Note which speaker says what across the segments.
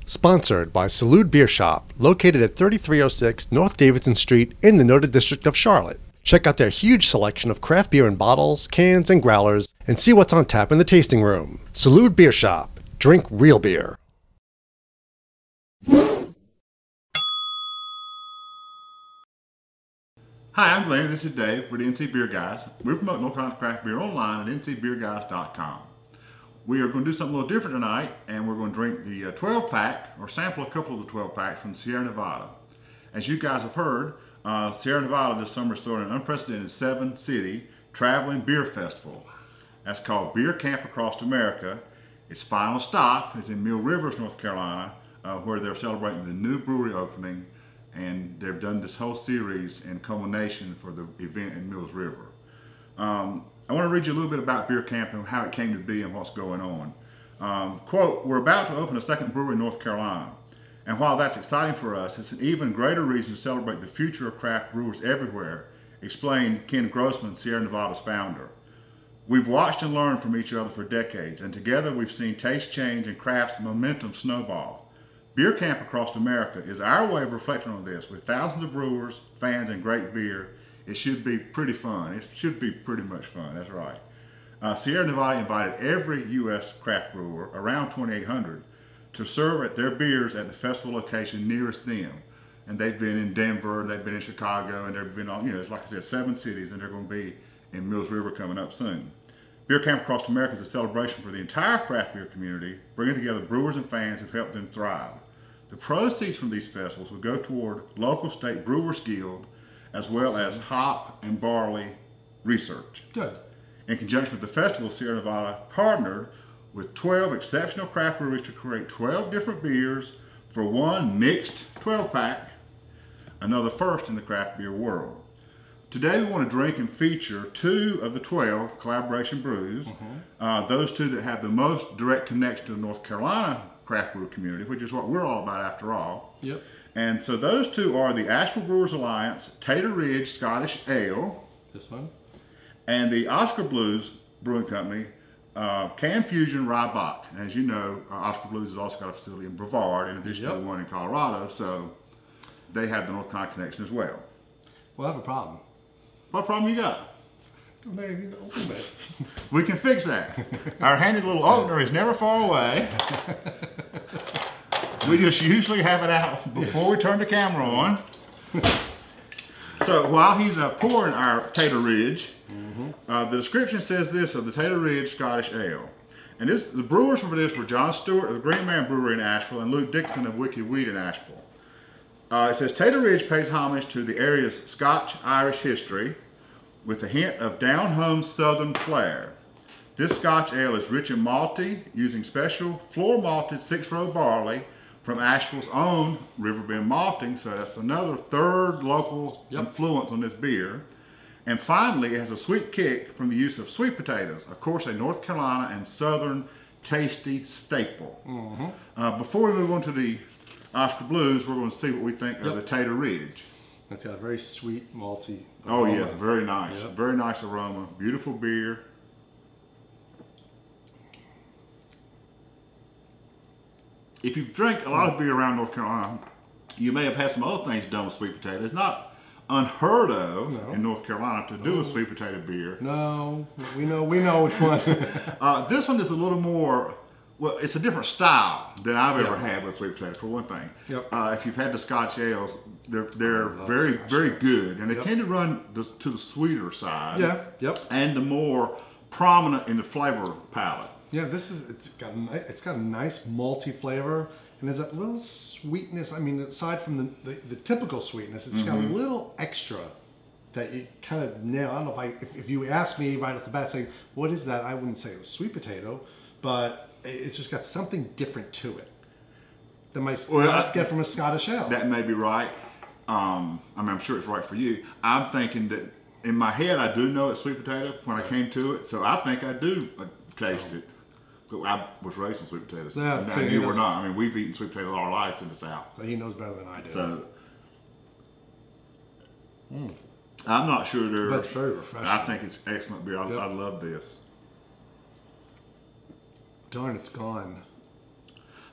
Speaker 1: Sponsored by Salud Beer Shop, located at 3306 North Davidson Street in the noted district of Charlotte. Check out their huge selection of craft beer in bottles, cans, and growlers, and see what's on tap in the tasting room. Salud Beer Shop. Drink real beer.
Speaker 2: Hi, I'm Glenn. This is Dave with NC Beer Guys. We're promoting all kinds of craft beer online at ncbeerguys.com. We are going to do something a little different tonight, and we're going to drink the 12-pack, or sample a couple of the 12-packs from Sierra Nevada. As you guys have heard, Sierra Nevada this summer is throwing an unprecedented 7-city traveling beer festival. That's called Beer Camp Across America. Its final stop is in Mill Rivers, North Carolina, where they're celebrating the new brewery opening, and they've done this whole series in culmination for the event in Mills River. I want to read you a little bit about Beer Camp and how it came to be and what's going on. Quote, we're about to open a second brewery in North Carolina. And while that's exciting for us, it's an even greater reason to celebrate the future of craft brewers everywhere, explained Ken Grossman, Sierra Nevada's founder. We've watched and learned from each other for decades, and together we've seen taste change and craft's momentum snowball. Beer Camp Across America is our way of reflecting on this. With thousands of brewers, fans, and great beer, it should be pretty fun. It should be pretty much fun, that's right. Sierra Nevada invited every U.S. craft brewer, around 2,800, to serve at their beers at the festival location nearest them. And they've been in Denver, they've been in Chicago, and they've been on, it's like I said, 7 cities, and they're going to be in Mills River coming up soon. Beer Camp Across America is a celebration for the entire craft beer community, bringing together brewers and fans who've helped them thrive. The proceeds from these festivals will go toward local state Brewers Guild, as well as hop and barley research.
Speaker 1: Good.
Speaker 2: In conjunction with the festival, Sierra Nevada partnered with 12 exceptional craft breweries to create 12 different beers for one mixed 12-pack, another first in the craft beer world. Today we want to drink and feature 2 of the 12 collaboration brews, those 2 that have the most direct connection to the North Carolina craft brewer community, which is what we're all about after all.
Speaker 1: Yep.
Speaker 2: And so those 2 are the Asheville Brewers Alliance Tater Ridge Scottish Ale.
Speaker 1: This one.
Speaker 2: And the Oskar Blues Brewing Company CANfusion Rye Bock. And as you know, Oskar Blues has also got a facility in Brevard in addition to the one in Colorado, so they have the North Carolina connection as well.
Speaker 1: Well, I have a problem.
Speaker 2: What problem you got?
Speaker 1: Maybe open it.
Speaker 2: We can fix that. Our handy little opener is never far away. We just usually have it out before we turn the camera on. So while he's pouring our Tater Ridge, the description says this of the Tater Ridge Scottish Ale. And the brewers for this were John Stewart of the Green Man Brewery in Asheville and Luke Dixon of Wicked Wheat in Asheville. It says Tater Ridge pays homage to the area's Scotch-Irish history with a hint of down-home southern flair. This Scotch Ale is rich and malty, using special floor-malted 6-row barley from Asheville's own Riverbend Malting, so that's another third local influence on this beer. And finally, it has a sweet kick from the use of sweet potatoes, of course a North Carolina and southern tasty staple. Before we move on to the Oskar Blues, we're going to see what we think of the Tater Ridge.
Speaker 1: It's got a very sweet, malty aroma.
Speaker 2: Oh yeah, very nice. Very nice aroma, beautiful beer. If you've drank a lot of beer around North Carolina, you may have had some other things done with sweet potato. It's not unheard of in North Carolina to do a sweet potato beer.
Speaker 1: No, we know which one.
Speaker 2: This one is a little more, well, it's a different style than I've ever had with sweet potato, for one thing. If you've had the Scotch ales, they're very good, and they tend to run to the sweeter side. And the more prominent in the flavor palette.
Speaker 1: Yeah, it's got a nice malty flavor, and there's that little sweetness. I mean, aside from the typical sweetness, it's got a little extra that you kind of nail. I don't know if you ask me right off the bat, saying what is that? I wouldn't say it was sweet potato, but it's just got something different to it that might not get from a Scottish ale.
Speaker 2: That may be right. I mean, I'm sure it's right for you. I'm thinking that in my head, I do know it's sweet potato when I came to it, so I think I do taste it. I was raised on sweet potatoes.
Speaker 1: Yeah,
Speaker 2: and
Speaker 1: so
Speaker 2: you were not. I mean, we've eaten sweet potatoes all our lives in the South.
Speaker 1: So he knows better than I do.
Speaker 2: So I'm not sure they're.
Speaker 1: That's very refreshing.
Speaker 2: I think it's excellent beer. I love this.
Speaker 1: Darn, it's gone.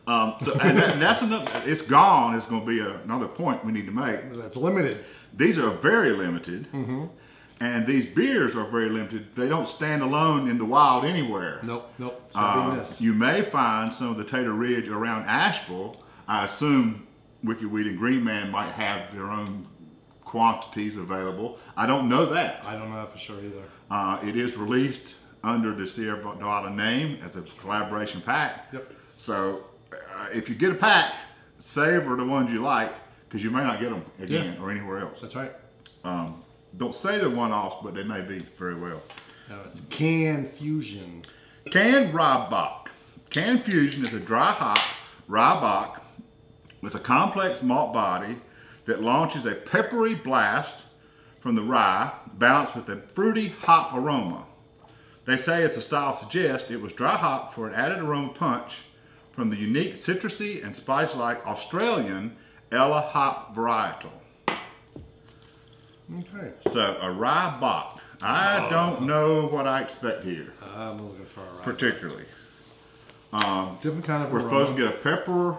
Speaker 2: And that's another. It's gone. Is going to be another point we need to make.
Speaker 1: That's limited.
Speaker 2: These are very limited, and these beers are very limited. They don't stand alone in the wild anywhere.
Speaker 1: Nope. It's not this.
Speaker 2: You may find some of the Tater Ridge around Asheville. I assume Wicked and Green Man might have their own quantities available. I don't know that.
Speaker 1: I don't know that for sure either.
Speaker 2: It is released under the Sierra Nevada name as a collaboration pack.
Speaker 1: Yep.
Speaker 2: So if you get a pack, savor the ones you like, because you may not get them again or anywhere else.
Speaker 1: That's right.
Speaker 2: Don't say they're one-offs, but they may be very well.
Speaker 1: No, it's CANfusion.
Speaker 2: Rye Bock. CANfusion is a dry hop rye bock with a complex malt body that launches a peppery blast from the rye, balanced with a fruity hop aroma. They say, as the style suggests, it was dry hop for an added aroma punch from the unique citrusy and spice-like Australian Ella hop varietal.
Speaker 1: Okay.
Speaker 2: So a rye bock. I don't know what I expect here.
Speaker 1: I'm looking for a rye.
Speaker 2: Particularly.
Speaker 1: Different kind of
Speaker 2: We're
Speaker 1: aroma.
Speaker 2: supposed to get a pepper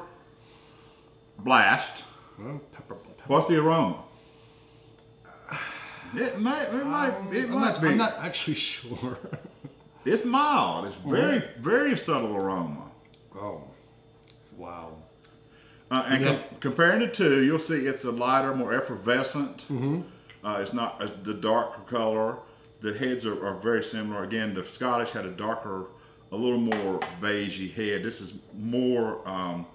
Speaker 2: blast.
Speaker 1: Well, pepper.
Speaker 2: What's the aroma? It might be.
Speaker 1: I'm not actually sure.
Speaker 2: It's mild. It's very subtle aroma.
Speaker 1: Oh, wow.
Speaker 2: And comparing the two, you'll see it's a lighter, more effervescent. It's not the darker color. The heads are very similar. Again, the Scottish had a darker, a little more beigey head. This is more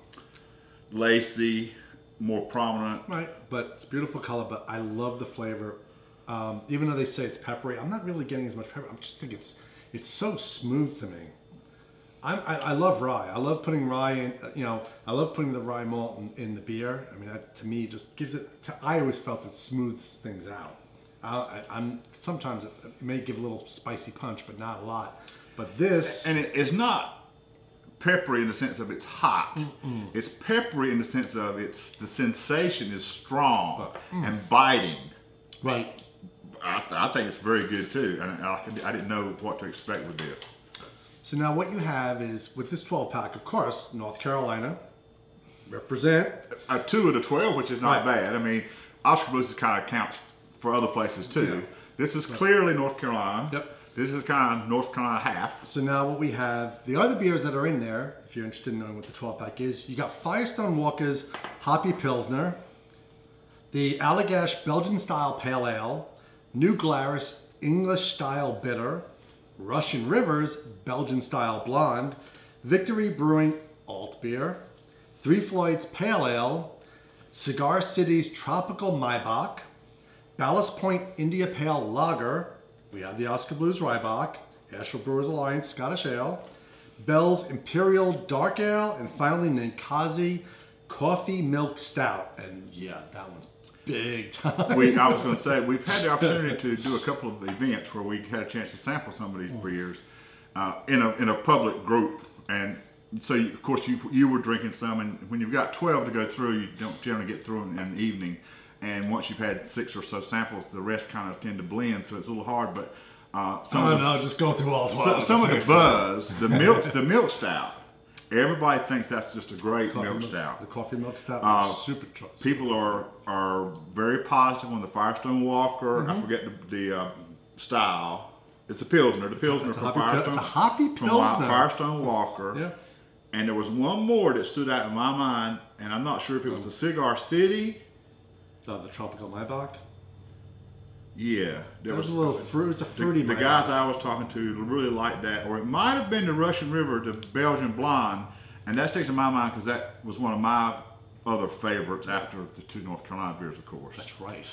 Speaker 2: lacy, more prominent.
Speaker 1: Right, but it's beautiful color, but I love the flavor. Even though they say it's peppery, I'm not really getting as much pepper. I just think it's so smooth to me. I love rye. I love putting rye in, I love putting the rye malt in the beer. I mean, that to me just gives it, I always felt it smooths things out. Sometimes it may give a little spicy punch, but not a lot. But this...
Speaker 2: And it's not peppery in the sense of it's hot. It's peppery in the sense of the sensation is strong and biting.
Speaker 1: Right.
Speaker 2: I think it's very good too. And I didn't know what to expect with this.
Speaker 1: So now what you have is, with this 12 pack, of course, North Carolina, represent.
Speaker 2: 2 of the 12, which is not bad. I mean, Oskar Blues kind of counts for other places too. Yeah. This is clearly North Carolina.
Speaker 1: Yep.
Speaker 2: This is kind of North Carolina half.
Speaker 1: So now what we have, the other beers that are in there, if you're interested in knowing what the 12 pack is, you got Firestone Walker's Hoppy Pilsner, the Allagash Belgian Style Pale Ale, New Glarus English Style Bitter, Russian Rivers Belgian Style Blonde, Victory Brewing Alt Beer, Three Floyds Pale Ale, Cigar City's Tropical Maibach, Ballast Point India Pale Lager, we have the Oskar Blues Rye Bock, Asheville Brewers Alliance Scottish Ale, Bell's Imperial Dark Ale, and finally Ninkasi Coffee Milk Stout. And yeah, that one's big time.
Speaker 2: I was going to say, we've had the opportunity to do a couple of events where we had a chance to sample some of these beers in a public group. And so, of course, you were drinking some, and when you've got 12 to go through, you don't generally get through them in the evening. And once you've had 6 or so samples, the rest kind of tend to blend, so it's a little hard. But
Speaker 1: just go through all 12.
Speaker 2: Some of the buzz, the milk stout. Everybody thinks that's just a great milk stout.
Speaker 1: The coffee milk stout is super trust.
Speaker 2: People are very positive on the Firestone Walker. I forget the style. It's a Pilsner. The Pilsner from Firestone.
Speaker 1: It's a hoppy Pilsner.
Speaker 2: From Firestone Walker.
Speaker 1: Yeah.
Speaker 2: And there was one more that stood out in my mind, and I'm not sure if it was a Cigar City.
Speaker 1: The Tropical Maibach.
Speaker 2: Yeah,
Speaker 1: there was a little fruit. It's a fruity.
Speaker 2: The guys I was talking to really liked that, or it might have been the Russian River, the Belgian Blonde, and that sticks in my mind because that was one of my other favorites after the 2 North Carolina beers, of course.
Speaker 1: That's right.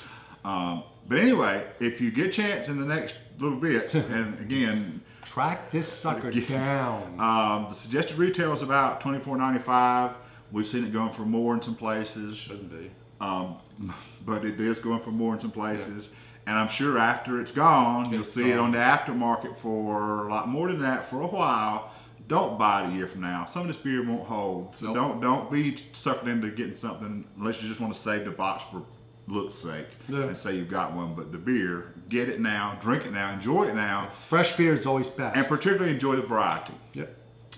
Speaker 2: But anyway, if you get a chance in the next little bit, and again,
Speaker 1: track this sucker down.
Speaker 2: The suggested retail is about $24.95. We've seen it going for more in some places.
Speaker 1: Shouldn't be.
Speaker 2: But it is going for more in some places. Yeah. And I'm sure after it's gone, you'll see it on the aftermarket for a lot more than that for a while. don't buy it a year from now. Some of this beer won't hold. So don't be suckered into getting something unless you just want to save the box for look's sake and say you've got one. But the beer, get it now, drink it now, enjoy it now.
Speaker 1: Fresh beer is always best.
Speaker 2: And particularly enjoy the variety.
Speaker 1: Yep.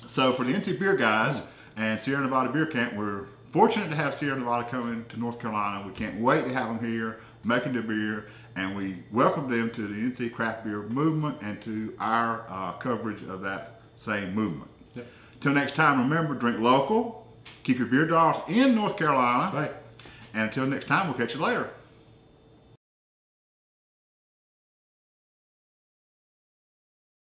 Speaker 2: So for the NC Beer guys and Sierra Nevada Beer Camp, we're fortunate to have Sierra Nevada coming to North Carolina. We can't wait to have them here making their beer, and we welcome them to the NC craft beer movement and to our coverage of that same movement.
Speaker 1: Yep.
Speaker 2: Till next time, remember, drink local, keep your beer dollars in North Carolina,
Speaker 1: Right.
Speaker 2: and until next time, we'll catch you later.